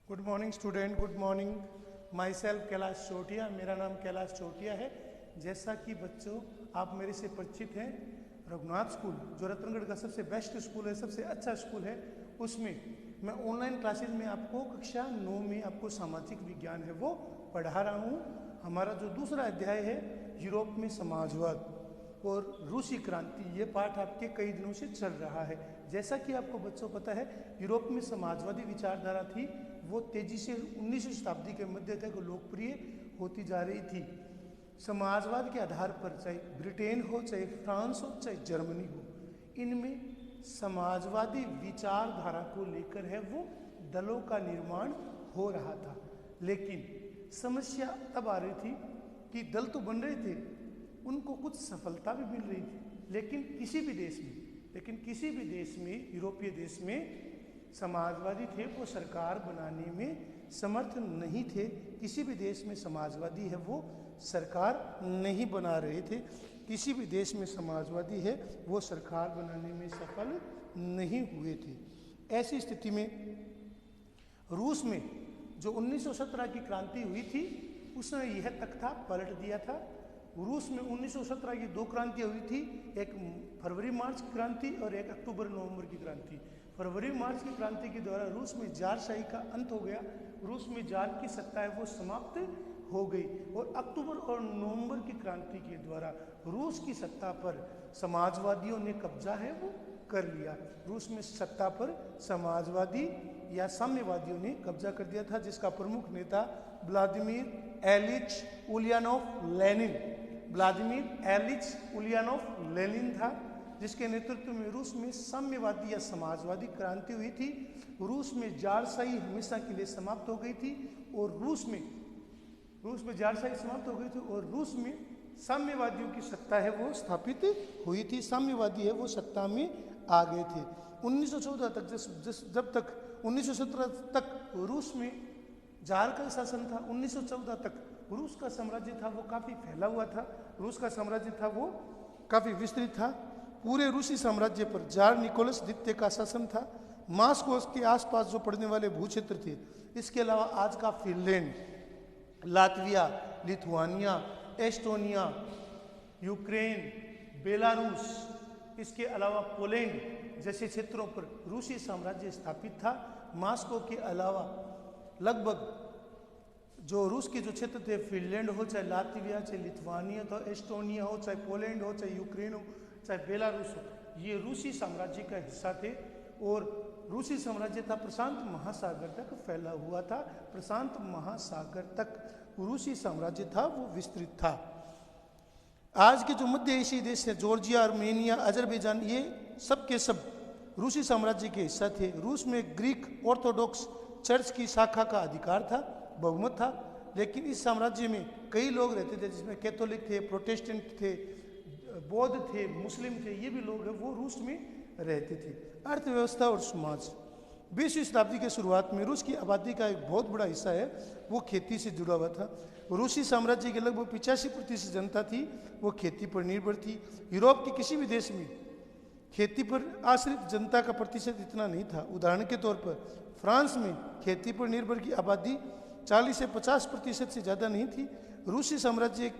Good morning student, good morning. Myself Kailash Chotiya, मेरा नाम कैलाश चोटिया है। जैसा कि बच्चों आप मेरे से परिचित हैं, रघुनाथ स्कूल जो रतनगढ़ का सबसे बेस्ट स्कूल है, सबसे अच्छा स्कूल है, उसमें मैं ऑनलाइन क्लासेज में आपको कक्षा 9 में आपको सामाजिक विज्ञान है वो पढ़ा रहा हूँ। हमारा जो दूसरा अध्याय है यूरोप में समाजवाद और रूसी क्रांति, ये पाठ आपके कई दिनों से चल रहा है। जैसा कि आपको बच्चों पता है, यूरोप में समाजवादी विचारधारा थी, वो तेजी से 19वीं शताब्दी के मध्य तक लोकप्रिय होती जा रही थी। समाजवाद के आधार पर चाहे ब्रिटेन हो, चाहे फ्रांस हो, चाहे जर्मनी हो, इनमें समाजवादी विचारधारा को लेकर है वो दलों का निर्माण हो रहा था। लेकिन समस्या तब आ रही थी कि दल तो बन रहे थे, उनको कुछ सफलता भी मिल रही थी, लेकिन किसी भी देश में यूरोपीय देश में समाजवादी थे वो सरकार बनाने में समर्थ नहीं थे। किसी भी देश में समाजवादी है वो सरकार नहीं बना रहे थे। किसी भी देश में समाजवादी है वो सरकार बनाने में सफल नहीं हुए थे। ऐसी स्थिति में रूस में जो 1917 की क्रांति हुई थी, उसने यह तख्ता पलट दिया था। रूस में 1917 की दो क्रांतियाँ हुई थी, एक फरवरी मार्च की क्रांति और एक अक्टूबर नवंबर की क्रांति। फरवरी मार्च की क्रांति के द्वारा रूस में जारशाही का अंत हो गया, रूस में जार की सत्ता है वो समाप्त हो गई। और अक्टूबर और नवंबर की क्रांति के द्वारा रूस की सत्ता पर समाजवादियों ने कब्जा है वो कर लिया। रूस में सत्ता पर समाजवादी या साम्यवादियों ने कब्जा कर दिया था, जिसका प्रमुख नेता व्लादिमीर एलिच उलियानोव लेनिन था, जिसके नेतृत्व में रूस में साम्यवादी या समाजवादी क्रांति हुई थी। रूस में जारशाही हमेशा के लिए समाप्त हो गई थी और रूस में जारशाही समाप्त हो गई थी और रूस में साम्यवादियों की सत्ता है वो स्थापित हुई थी। साम्यवादी है वो सत्ता में आ गए थे। 1914 तक जब तक 1917 तक रूस में जार का शासन था, 1914 तक रूस का साम्राज्य था वो काफ़ी फैला हुआ था। रूस का साम्राज्य था वो काफ़ी विस्तृत था। पूरे रूसी साम्राज्य पर जार निकोलस द्वितीय का शासन था। मास्को के आसपास जो पड़ने वाले भूक्षेत्र थे, इसके अलावा आज का Finland, Latvia, Lithuania, Estonia, Ukraine, Belarus, इसके अलावा पोलैंड जैसे क्षेत्रों पर रूसी साम्राज्य स्थापित था। मास्को के अलावा लगभग जो रूस के जो क्षेत्र थे, फिनलैंड हो, चाहे लातविया, चाहे लिथुआनिया, तो एस्टोनिया हो, चाहे पोलैंड हो, चाहे यूक्रेन हो, चाहे बेलारूस हो, ये रूसी साम्राज्य का हिस्सा थे। और रूसी साम्राज्य था प्रशांत महासागर तक फैला हुआ था। प्रशांत महासागर तक रूसी साम्राज्य था वो विस्तृत था। आज के जो मध्य एशियाई देश है, जॉर्जिया, आर्मेनिया, अजरबैजान, ये सब के सब रूसी साम्राज्य के हिस्सा थे। रूस में ग्रीक ऑर्थोडॉक्स चर्च की शाखा का अधिकार था, बहुमत था। लेकिन इस साम्राज्य में कई लोग रहते थे, जिसमें कैथोलिक थे, प्रोटेस्टेंट थे, बौद्ध थे, मुस्लिम थे, ये भी लोग हैं वो रूस में रहते थे। अर्थव्यवस्था और समाज, 20वीं शताब्दी के शुरुआत में रूस की आबादी का एक बहुत बड़ा हिस्सा है वो खेती से जुड़ा हुआ था। रूसी साम्राज्य के लगभग 85% जनता थी वो खेती पर निर्भर थी। यूरोप के किसी भी देश में खेती पर आश्रित जनता का प्रतिशत इतना नहीं था। उदाहरण के तौर पर फ्रांस में खेती पर निर्भर की आबादी 40 से 50% से ज़्यादा नहीं थी। रूसी साम्राज्य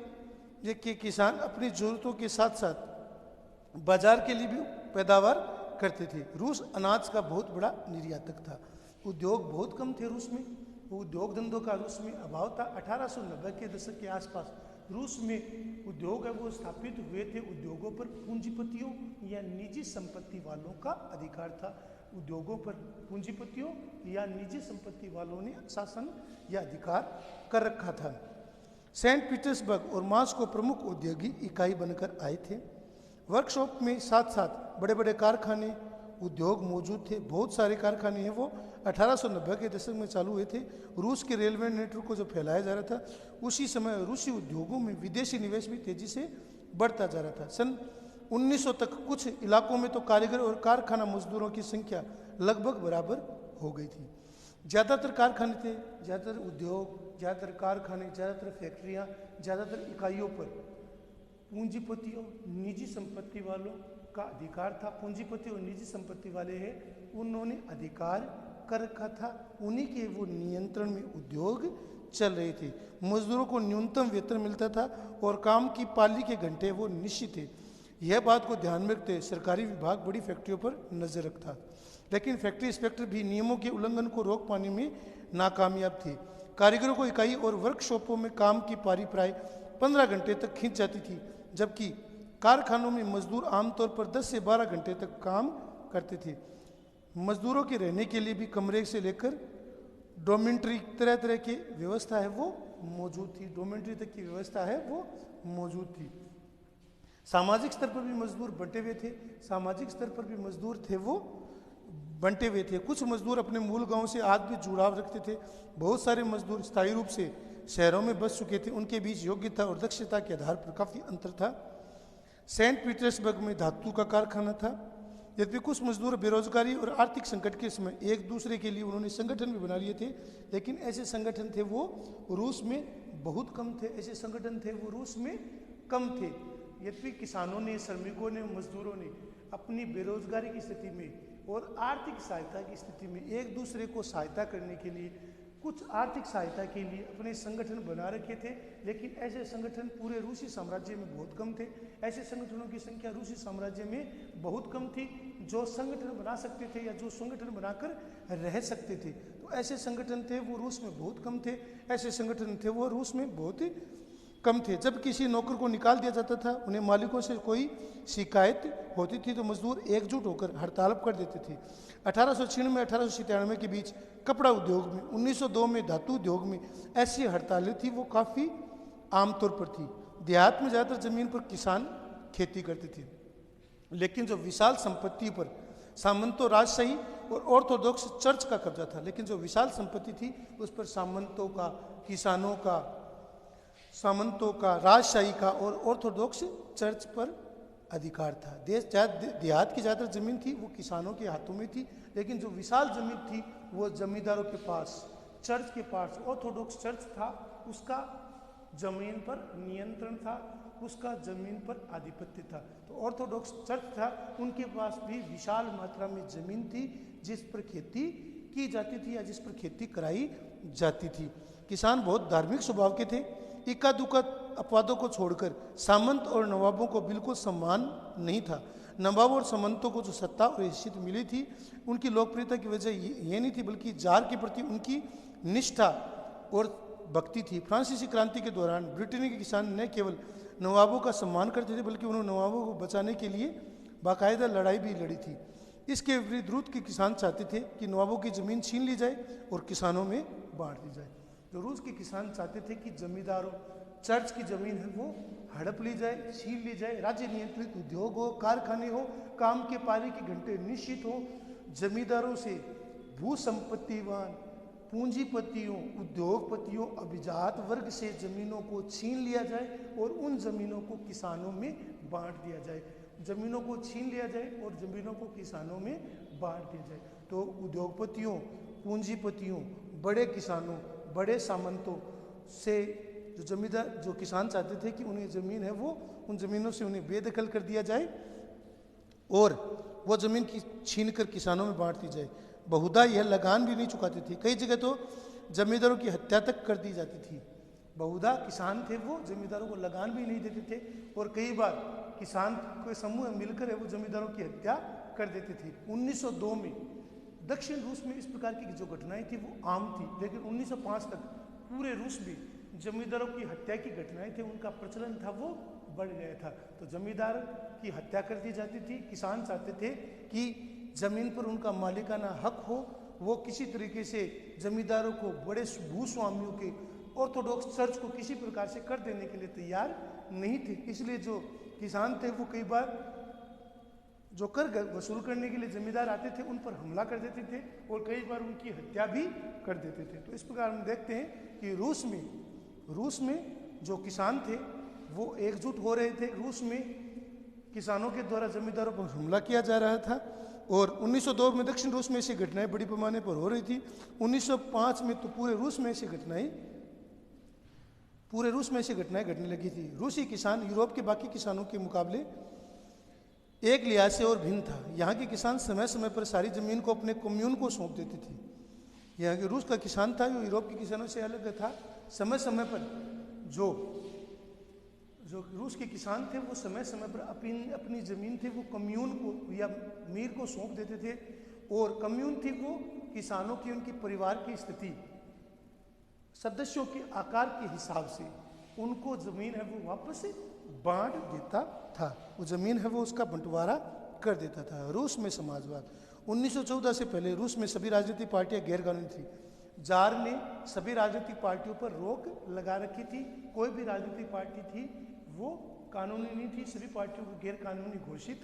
के किसान अपनी ज़रूरतों के साथ साथ बाजार के लिए भी पैदावार करते थे। रूस अनाज का बहुत बड़ा निर्यातक था। उद्योग बहुत कम थे रूस में, उद्योग धंधों का रूस में अभाव था। 1890 के दशक के आसपास रूस में उद्योग है वो स्थापित हुए थे। उद्योगों पर पूंजीपतियों या निजी संपत्ति वालों का अधिकार था। उद्योगों पर पूंजीपतियों या निजी संपत्ति वालों ने शासन या अधिकार कर रखा था। सेंट पीटर्सबर्ग और मास्को प्रमुख औद्योगिक इकाई बनकर आए थे। वर्कशॉप में साथ साथ बड़े बड़े कारखाने, उद्योग मौजूद थे। बहुत सारे कारखाने हैं वो 1890 के दशक में चालू हुए थे। रूस के रेलवे नेटवर्क को जो फैलाया जा रहा था, उसी समय रूसी उद्योगों में विदेशी निवेश भी तेजी से बढ़ता जा रहा था। सन 1900 तक कुछ इलाकों में तो कारीगर और कारखाना मजदूरों की संख्या लगभग बराबर हो गई थी। ज़्यादातर कारखाने थे, ज़्यादातर उद्योग, ज़्यादातर कारखाने, ज़्यादातर फैक्ट्रियाँ, ज़्यादातर इकाइयों पर पूंजीपतियों, निजी संपत्ति वालों का अधिकार था। पूंजीपति और निजी संपत्ति वाले हैं, उन्होंने अधिकार कर रखा था, उन्हीं के वो नियंत्रण में उद्योग चल रहे थे। मजदूरों को न्यूनतम वेतन मिलता था और काम की पाली के घंटे वो निश्चित थे। यह बात को ध्यान में रखते सरकारी विभाग बड़ी फैक्ट्रियों पर नजर रखता, लेकिन फैक्ट्री इंस्पेक्टर भी नियमों के उल्लंघन को रोक पाने में नाकामयाब थे। कारीगरों को इकाई और वर्कशॉपों में काम की पारी प्राय 15 घंटे तक खींच जाती थी, जबकि कारखानों में मजदूर आमतौर पर 10 से 12 घंटे तक काम करते थे। मजदूरों के रहने के लिए भी कमरे से लेकर डोमेंट्री तरह तरह की व्यवस्था है वो मौजूद थी। डोमेंट्री तक की व्यवस्था है वो मौजूद थी। सामाजिक स्तर पर भी मजदूर बंटे हुए थे। सामाजिक स्तर पर भी मजदूर थे वो बंटे हुए थे। कुछ मजदूर अपने मूल गांव से आज भी जुड़ाव रखते थे। बहुत सारे मजदूर स्थायी रूप से शहरों में बस चुके थे। उनके बीच योग्यता और दक्षता के आधार पर काफ़ी अंतर था। सेंट पीटर्सबर्ग में धातु का कारखाना था। यद्यपि कुछ मजदूर बेरोजगारी और आर्थिक संकट के समय एक दूसरे के लिए उन्होंने संगठन भी बना लिए थे, लेकिन ऐसे संगठन थे वो रूस में बहुत कम थे। ऐसे संगठन थे वो रूस में कम थे। यद्यपि किसानों ने, श्रमिकों ने, मजदूरों ने अपनी बेरोजगारी की स्थिति में और आर्थिक सहायता की स्थिति में एक दूसरे को सहायता करने के लिए, कुछ आर्थिक सहायता के लिए अपने संगठन बना रखे थे, लेकिन ऐसे संगठन पूरे रूसी साम्राज्य में बहुत कम थे। ऐसे संगठनों की संख्या रूसी साम्राज्य में बहुत कम थी जो संगठन बना सकते थे या जो संगठन बनाकर रह सकते थे। तो ऐसे संगठन थे वो रूस में बहुत कम थे। ऐसे संगठन थे वो रूस में बहुत ही कम थे। जब किसी नौकर को निकाल दिया जाता था, उन्हें मालिकों से कोई शिकायत होती थी तो मजदूर एकजुट होकर हड़ताल कर देते थे। 1896 में 1897 के बीच कपड़ा उद्योग में, 1902 में धातु उद्योग में ऐसी हड़तालें थी वो काफ़ी आमतौर पर थी। देहात में ज़्यादातर ज़मीन पर किसान खेती करते थे, लेकिन जो विशाल संपत्ति पर सामंतों, राजशाही और ऑर्थोडॉक्स चर्च का कब्जा था। लेकिन जो विशाल संपत्ति थी उस पर सामंतों का, किसानों का, सामंतों का, राजशाही का और ऑर्थोडॉक्स चर्च पर अधिकार था। देहात की ज़्यादातर ज़मीन थी वो किसानों के हाथों में थी, लेकिन जो विशाल ज़मीन थी वो जमींदारों के पास, चर्च के पास। ऑर्थोडॉक्स चर्च था, उसका ज़मीन पर नियंत्रण था, उसका ज़मीन पर आधिपत्य था। तो ऑर्थोडॉक्स चर्च था, उनके पास भी विशाल मात्रा में ज़मीन थी जिस पर खेती की जाती थी या जिस पर खेती कराई जाती थी। किसान बहुत धार्मिक स्वभाव के थे। इक्का दुक्का अपवादों को छोड़कर सामंत और नवाबों को बिल्कुल सम्मान नहीं था। नवाब और सामंतों को जो सत्ता और हैसियत मिली थी, उनकी लोकप्रियता की वजह ये नहीं थी, बल्कि जार के प्रति उनकी निष्ठा और भक्ति थी। फ्रांसीसी क्रांति के दौरान ब्रिटेन के किसान न केवल नवाबों का सम्मान करते थे, बल्कि उन्होंने नवाबों को बचाने के लिए बाकायदा लड़ाई भी लड़ी थी। इसके विपरीत रूस के किसान चाहते थे कि नवाबों की ज़मीन छीन ली जाए और किसानों में बांट दी जाए। तो रूस के किसान चाहते थे कि जमींदारों, चर्च की ज़मीन है वो हड़प ली जाए, छीन ली जाए, राज्य नियंत्रित उद्योग हो, कारखाने हो, काम के पारी के घंटे निश्चित हो, जमींदारों से भू संपत्तिवान पूंजीपतियों, उद्योगपतियों, अभिजात वर्ग से ज़मीनों को छीन लिया जाए और उन ज़मीनों को किसानों में बांट दिया जाए। ज़मीनों को छीन लिया जाए और ज़मीनों को किसानों में बांट दिया जाए। तो उद्योगपतियों, पूंजीपतियों, बड़े किसानों, बड़े सामंतों से जो जमींदार, जो किसान चाहते थे कि उन्हें ज़मीन है वो, उन ज़मीनों से उन्हें बेदखल कर दिया जाए और वो ज़मीन की छीन कर किसानों में बांट दी जाए। बहुधा यह लगान भी नहीं चुकाते थे। कई जगह तो जमींदारों की हत्या तक कर दी जाती थी। बहुधा किसान थे वो जमींदारों को लगान भी नहीं देते थे और कई बार किसान के समूह मिलकर है वो जमींदारों की हत्या कर देते थे। 1902 में दक्षिण रूस में इस प्रकार की जो घटनाएं थी वो आम थी, लेकिन 1905 तक पूरे रूस में जमींदारों की हत्या की घटनाएं थी, उनका प्रचलन था वो बढ़ गया था। तो जमींदार की हत्या कर दी जाती थी। किसान चाहते थे कि जमीन पर उनका मालिकाना हक हो। वो किसी तरीके से जमींदारों को, बड़े भूस्वामियों के, ऑर्थोडॉक्स चर्च को किसी प्रकार से कर देने के लिए तैयार नहीं थे। इसलिए जो किसान थे वो कई बार जो कर वसूल करने के लिए जमींदार आते थे उन पर हमला कर देते थे और कई बार उनकी हत्या भी कर देते थे। तो इस प्रकार हम देखते हैं कि रूस में जो किसान थे वो एकजुट हो रहे थे। रूस में किसानों के द्वारा जमींदारों पर हमला किया जा रहा था और 1902 में दक्षिण रूस में ऐसी घटनाएं बड़ी पैमाने पर हो रही थी। 1905 में तो पूरे रूस में ऐसी घटनाएं घटने लगी थी। रूसी किसान यूरोप के बाकी किसानों के मुकाबले एक लिहाज से और भिन्न था। यहाँ के किसान समय समय पर सारी जमीन को अपने कम्यून को सौंप देते थे। यहाँ के रूस का किसान था जो यूरोप के किसानों से अलग था। समय समय पर जो जो रूस के किसान थे वो समय समय पर अपनी ज़मीन थी वो कम्यून को या मीर को सौंप देते थे, और कम्यून थी वो किसानों की उनकी परिवार की स्थिति सदस्यों के आकार के हिसाब से उनको ज़मीन है वो वापस बांट देता था, वो ज़मीन है वो उसका बंटवारा कर देता था। रूस में समाजवाद 1914 से पहले रूस में सभी राजनीतिक पार्टियां गैर कानूनी थी। जार ने सभी राजनीतिक पार्टियों पर रोक लगा रखी थी, कोई भी राजनीतिक पार्टी थी वो कानूनी नहीं थी, सभी पार्टियों को गैर कानूनी घोषित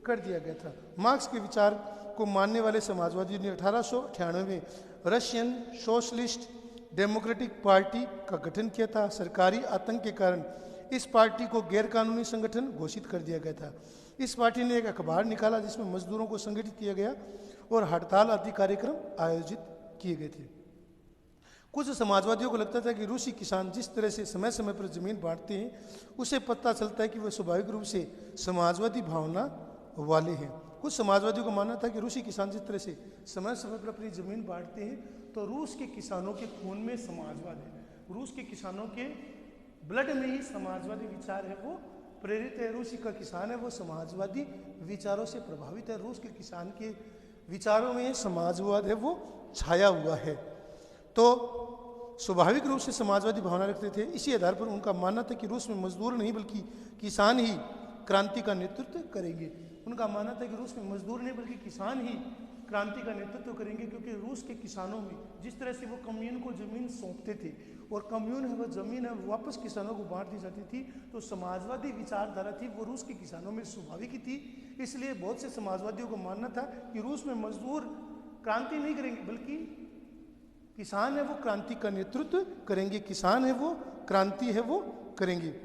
कर दिया गया था। मार्क्स के विचार को मानने वाले समाजवादियों ने 1898 में रशियन सोशलिस्ट डेमोक्रेटिक पार्टी का गठन किया था। सरकारी आतंक के कारण इस पार्टी को गैर कानूनी संगठन घोषित कर दिया गया था। इस पार्टी ने एक अखबार निकाला जिसमें मजदूरों को संगठित किया गया और हड़ताल आदि कार्यक्रम आयोजित किए गए थे। कुछ समाजवादियों को लगता था कि रूसी किसान जिस तरह से समय समय पर जमीन बांटते हैं उसे पता चलता है कि वे स्वाभाविक रूप से समाजवादी भावना वाले हैं। कुछ समाजवादियों को मानना था कि रूसी किसान जिस तरह से समय समय पर अपनी जमीन बांटते हैं तो रूस के किसानों के खून में समाजवाद है, रूस के किसानों के ब्लड में ही समाजवादी विचार है वो प्रेरित है। रूसी का किसान है वो समाजवादी विचारों से प्रभावित है, रूस के किसान के विचारों में समाजवाद है वो छाया हुआ है, तो स्वाभाविक रूप से समाजवादी भावना रखते थे। इसी आधार पर उनका मानना था कि रूस में मजदूर नहीं बल्कि किसान ही क्रांति का नेतृत्व करेंगे। उनका मानना था कि रूस में मजदूर नहीं बल्कि किसान ही क्रांति का नेतृत्व करेंगे, क्योंकि रूस के किसानों में जिस तरह से वो कम्यून को जमीन सौंपते थे और कम्यून है वह जमीन है वापस किसानों को बांट दी जाती थी, तो समाजवादी विचारधारा थी वो रूस के किसानों में स्वाभाविक ही थी। इसलिए बहुत से समाजवादियों को मानना था कि रूस में मजदूर क्रांति नहीं करेंगे बल्कि किसान है वो क्रांति का नेतृत्व करेंगे, किसान है वो क्रांति है वो करेंगे।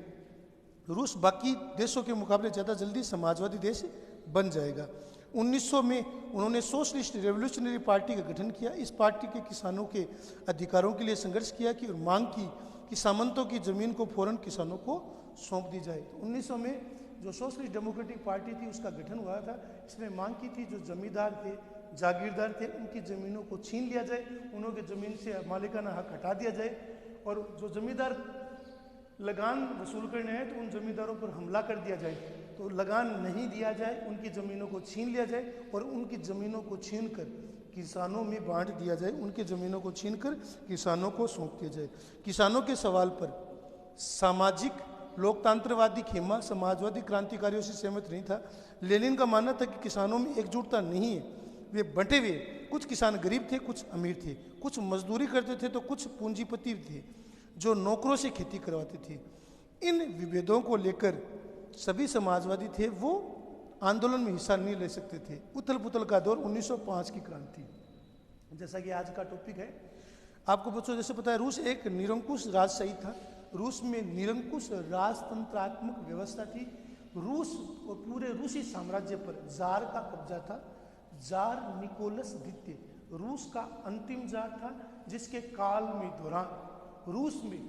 रूस बाकी देशों के मुकाबले ज़्यादा जल्दी समाजवादी देश बन जाएगा। 1900 में उन्होंने सोशलिस्ट रेवोल्यूशनरी पार्टी का गठन किया। इस पार्टी के किसानों के अधिकारों के लिए संघर्ष किया कि और मांग की कि सामंतों की जमीन को फौरन किसानों को सौंप दी जाए। तो 1900 में जो सोशलिस्ट डेमोक्रेटिक पार्टी थी उसका गठन हुआ था। इसने मांग की थी जो जमींदार थे जागीरदार थे उनकी ज़मीनों को छीन लिया जाए, उनकी ज़मीन से मालिकाना हक हटा दिया जाए, और जो जमींदार लगान वसूल करने हैं तो उन जमींदारों पर हमला कर दिया जाए, तो लगान नहीं दिया जाए, उनकी ज़मीनों को छीन लिया जाए और उनकी ज़मीनों को छीन कर किसानों में बांट दिया जाए, उनकी ज़मीनों को छीन कर किसानों को सौंप दिया जाए। किसानों के सवाल पर सामाजिक लोकतंत्रवादी खेमा समाजवादी क्रांतिकारियों से सहमत नहीं था। लेनिन का मानना था कि किसानों में एकजुटता नहीं है, वे बंटे हुए, कुछ किसान गरीब थे, कुछ अमीर थे, कुछ मजदूरी करते थे तो कुछ पूंजीपति थे जो नौकरों से खेती करवाते थे। इन विभेदों को लेकर सभी समाजवादी थे वो आंदोलन में हिस्सा नहीं ले सकते थे। उथल पुथल का दौर 1905 की क्रांति, जैसा कि आज का टॉपिक है। आपको बच्चों जैसे पता है रूस एक निरंकुश राजशाही था, रूस में निरंकुश राजतंत्रात्मक व्यवस्था थी। रूस और पूरे रूसी साम्राज्य पर जार का कब्जा था। जार निकोलस द्वितीय रूस का अंतिम जार था जिसके काल में दौरान रूस में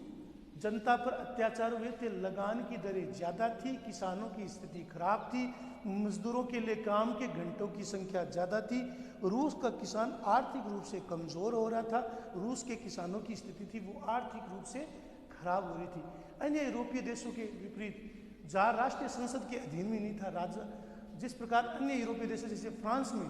जनता पर अत्याचार हुए थे, लगान की दरें ज़्यादा थी, किसानों की स्थिति खराब थी, मजदूरों के लिए काम के घंटों की संख्या ज़्यादा थी, रूस का किसान आर्थिक रूप से कमज़ोर हो रहा था, रूस के किसानों की स्थिति थी वो आर्थिक रूप से खराब हो रही थी। अन्य यूरोपीय देशों के विपरीत जार राष्ट्रीय संसद के अधीन में नहीं था। राजा जिस प्रकार अन्य यूरोपीय देशों जैसे फ्रांस में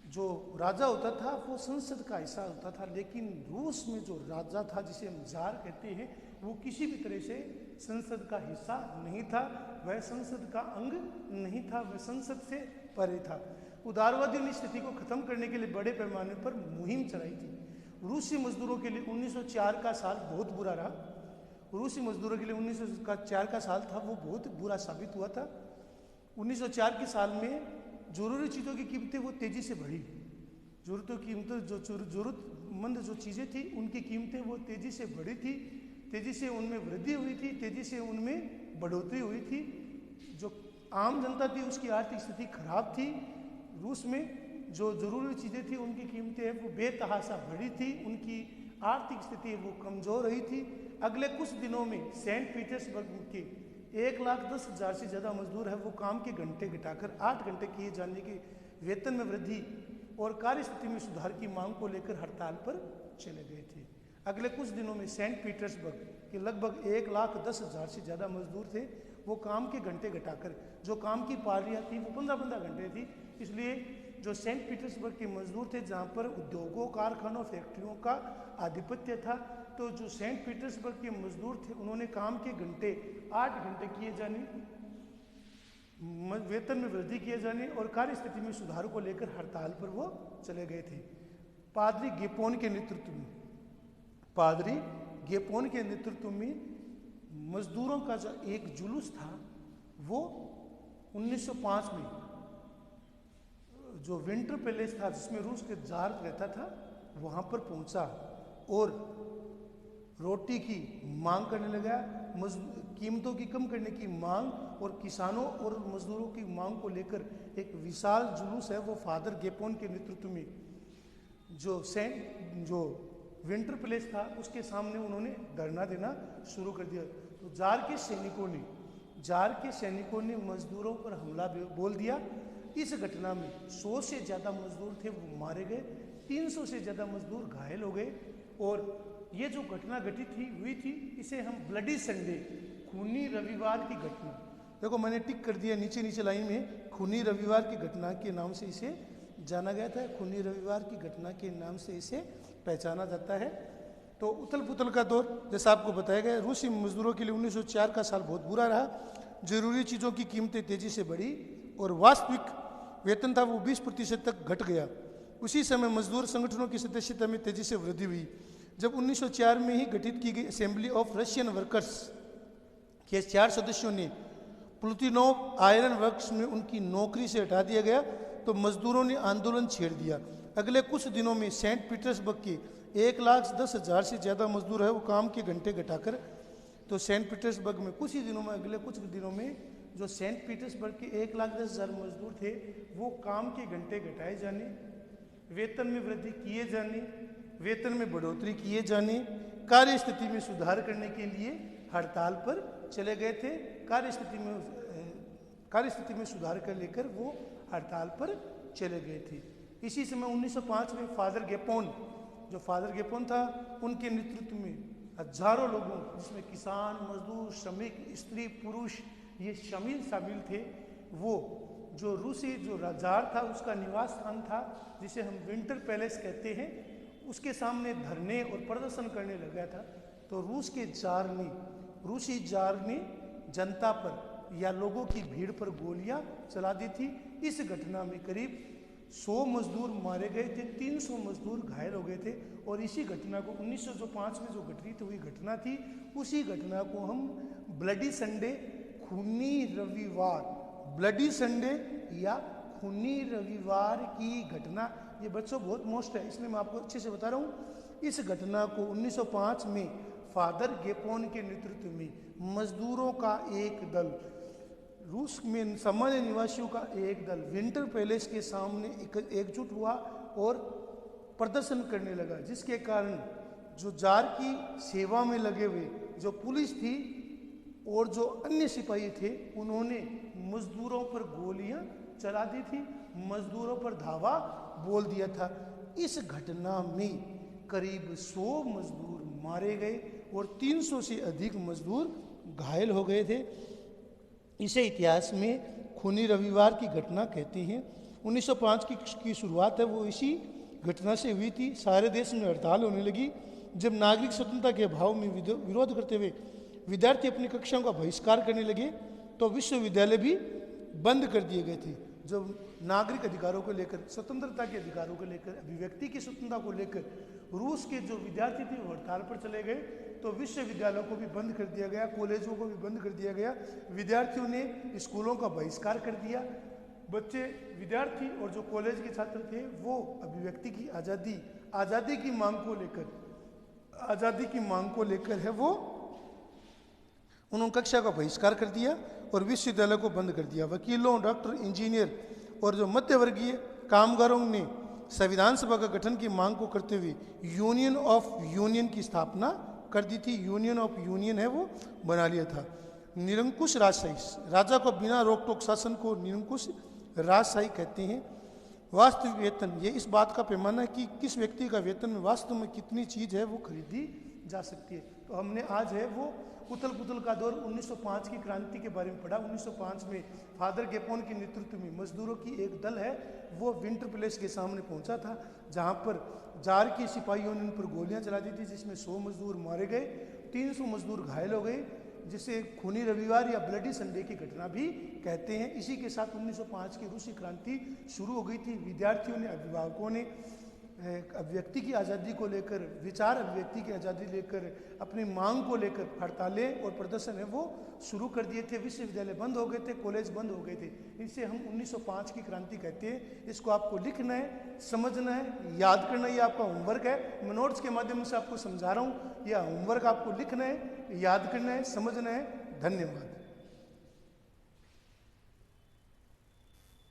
जो राजा होता था वो संसद का हिस्सा होता था, लेकिन रूस में जो राजा था जिसे हम जार कहते हैं वो किसी भी तरह से संसद का हिस्सा नहीं था, वह संसद का अंग नहीं था, वह संसद से परे था। उदारवादियों ने स्थिति को खत्म करने के लिए बड़े पैमाने पर मुहिम चलाई थी। रूसी मजदूरों के लिए 1904 का साल बहुत बुरा रहा। रूसी मजदूरों के लिए 1904 का साल था वो बहुत बुरा साबित हुआ था। 1904 के साल में जरूरी चीज़ों की कीमतें वो तेज़ी से बढ़ी, जरूरतों की कीमतें जो जरूरतमंद जो चीज़ें थी उनकी कीमतें वो तेज़ी से बढ़ी थी, तेज़ी से उनमें वृद्धि हुई थी, तेज़ी से उनमें बढ़ोतरी हुई थी। जो आम जनता थी उसकी आर्थिक स्थिति खराब थी। रूस में जो जरूरी चीज़ें थी उनकी कीमतें वो बेतहाशा बढ़ी थी, उनकी आर्थिक स्थिति वो कमज़ोर रही थी। अगले कुछ दिनों में सेंट पीटर्सबर्ग के 1,10,000 से ज़्यादा मजदूर है वो काम के घंटे घटाकर 8 घंटे किए जाने के वेतन में वृद्धि और कार्य स्थिति में सुधार की मांग को लेकर हड़ताल पर चले गए थे। अगले कुछ दिनों में सेंट पीटर्सबर्ग के लगभग 1,10,000 से ज़्यादा मजदूर थे, वो काम के घंटे घटाकर, जो काम की पारियाँ थी वो 15-15 घंटे थी, इसलिए जो सेंट पीटर्सबर्ग के मजदूर थे जहाँ पर उद्योगों, कारखानों, फैक्ट्रियों का आधिपत्य था, तो जो सेंट पीटर्सबर्ग के मजदूर थे उन्होंने काम के घंटे 8 घंटे किए जाने, वेतन में वृद्धि किए जाने और कार्य स्थिति में सुधार को लेकर हड़ताल पर वो चले गए थे। पादरी गेपोन के नेतृत्व में मजदूरों का जो एक जुलूस था वो 1905 में जो विंटर पैलेस था जिसमें रूस के जार रहता था वहाँ पर पहुँचा और रोटी की मांग करने लगा, कीमतों की कम करने की मांग और किसानों और मजदूरों की मांग को लेकर एक विशाल जुलूस है वो फादर गेपोन के नेतृत्व में जो विंटर पैलेस था उसके सामने उन्होंने धरना देना शुरू कर दिया। तो जार के सैनिकों ने मजदूरों पर हमला बोल दिया। इस घटना में 100 से ज़्यादा मजदूर थे वो मारे गए, 300 से ज़्यादा मजदूर घायल हो गए और ये जो घटना हुई थी इसे हम ब्लडी संडे, खूनी रविवार की घटना, देखो मैंने टिक कर दिया नीचे लाइन में, खूनी रविवार की घटना के नाम से इसे जाना गया था। खूनी रविवार की घटना के नाम से इसे पहचाना जाता है। तो उथल पुथल का दौर जैसा आपको बताया गया, रूसी मजदूरों के लिए 1904 का साल बहुत बुरा रहा। जरूरी चीज़ों की कीमतें तेजी से बढ़ी और वास्तविक वेतन था वो 20% तक घट गया। उसी समय मजदूर संगठनों की सदस्यता में तेजी से वृद्धि हुई। जब 1904 में ही गठित की गई असेंबली ऑफ रशियन वर्कर्स के 4 सदस्यों ने प्लूटिनोव आयरन वर्क्स में उनकी नौकरी से हटा दिया गया तो मजदूरों ने आंदोलन छेड़ दिया। अगले कुछ दिनों में सेंट पीटर्सबर्ग के 1,10,000 से ज़्यादा मजदूर है वो काम के घंटे घटाकर, तो सेंट पीटर्सबर्ग में अगले कुछ दिनों में जो सेंट पीटर्सबर्ग के 1,10,000 मजदूर थे वो काम के घंटे घटाए जाने, वेतन में वृद्धि किए जाने, वेतन में बढ़ोतरी किए जाने, कार्य स्थिति में सुधार करने के लिए हड़ताल पर चले गए थे। कार्य स्थिति में सुधार कर लेकर वो हड़ताल पर चले गए थे। इसी समय 1905 में फादर गेपोन था उनके नेतृत्व में हजारों लोगों जिसमें किसान, मजदूर, श्रमिक, स्त्री, पुरुष ये शामिल थे, वो जो रूसी जो जार था उसका निवास स्थान था जिसे हम विंटर पैलेस कहते हैं, उसके सामने धरने और प्रदर्शन करने लगा था। तो रूसी जार ने जनता पर या लोगों की भीड़ पर गोलियां चला दी थी। इस घटना में करीब 100 मजदूर मारे गए थे, 300 मजदूर घायल हो गए थे और इसी घटना को 1905 में जो घटित हुई घटना थी उसी घटना को हम ब्लडी संडे, खूनी रविवार की घटना, ये बच्चों बहुत मोस्ट है इसलिए मैं आपको अच्छे से बता रहा हूँ। इस घटना को 1905 में फादर गेपोन के नेतृत्व में मजदूरों का एक दल, रूस में सामान्य निवासियों का एक दल विंटर पैलेस के सामने एकजुट हुआ और प्रदर्शन करने लगा, जिसके कारण जो जार की सेवा में लगे हुए जो पुलिस थी और जो अन्य सिपाही थे उन्होंने मजदूरों पर गोलियां चला दी थी, मजदूरों पर धावा बोल दिया था। इस घटना में करीब 100 मजदूर मारे गए और 300 से अधिक मजदूर घायल हो गए थे। इसे इतिहास में खूनी रविवार की घटना कहते हैं। 1905 की शुरुआत है वो इसी घटना से हुई थी। सारे देश में हड़ताल होने लगी। जब नागरिक स्वतंत्रता के अभाव में विरोध करते हुए विद्यार्थी अपनी कक्षाओं का बहिष्कार करने लगे तो विश्वविद्यालय भी बंद कर दिए गए थे। जब नागरिक अधिकारों को लेकर, स्वतंत्रता के अधिकारों को लेकर, अभिव्यक्ति की स्वतंत्रता को लेकर रूस के जो विद्यार्थी थे वो हड़ताल पर चले गए तो विश्वविद्यालयों को भी बंद कर दिया गया, कॉलेजों को भी बंद कर दिया गया, विद्यार्थियों ने स्कूलों का बहिष्कार कर दिया। विद्यार्थी और जो कॉलेज के छात्र थे वो अभिव्यक्ति की आज़ादी की मांग को लेकर है वो उन्होंने कक्षा का बहिष्कार कर दिया और विश्वविद्यालय को बंद कर दिया। वकीलों, डॉक्टर, इंजीनियर और जो मध्यवर्गीय कामगारों ने संविधान सभा का गठन की मांग को करते हुए यूनियन ऑफ यूनियन की स्थापना कर दी थी। यूनियन ऑफ यूनियन है वो बना लिया था। निरंकुश राजशाही, राजा को बिना रोक टोक शासन को निरंकुश राजशाही कहते हैं। वास्तविक वेतन, ये इस बात का पैमाना है कि किस व्यक्ति का वेतन में वास्तव में कितनी चीज़ है वो खरीदी जा सकती है। तो हमने आज है वो उथल पुथल का दौर 1905 की क्रांति के बारे में पढ़ा। 1905 में फादर गेपोन के नेतृत्व में मजदूरों की एक दल है वो विंटर पैलेस के सामने पहुंचा था, जहां पर जार के सिपाहियों ने उन पर गोलियां चला दी थी, जिसमें 100 मजदूर मारे गए, 300 मजदूर घायल हो गए, जिसे खूनी रविवार या ब्लडी संडे की घटना भी कहते हैं। इसी के साथ 1905 की रूसी क्रांति शुरू हो गई थी। विद्यार्थियों ने, अभिभावकों ने अभिव्यक्ति की आज़ादी को लेकर, विचार अभिव्यक्ति की आज़ादी लेकर, अपनी मांग को लेकर हड़तालें और प्रदर्शन है वो शुरू कर दिए थे। विश्वविद्यालय बंद हो गए थे, कॉलेज बंद हो गए थे। इसे हम 1905 की क्रांति कहते हैं। इसको आपको लिखना है, समझना है, याद करना है, ये आपका होमवर्क है। मैं नोट्स के माध्यम से आपको समझा रहा हूँ, यह होमवर्क आपको लिखना है, याद करना है, समझना है। धन्यवाद।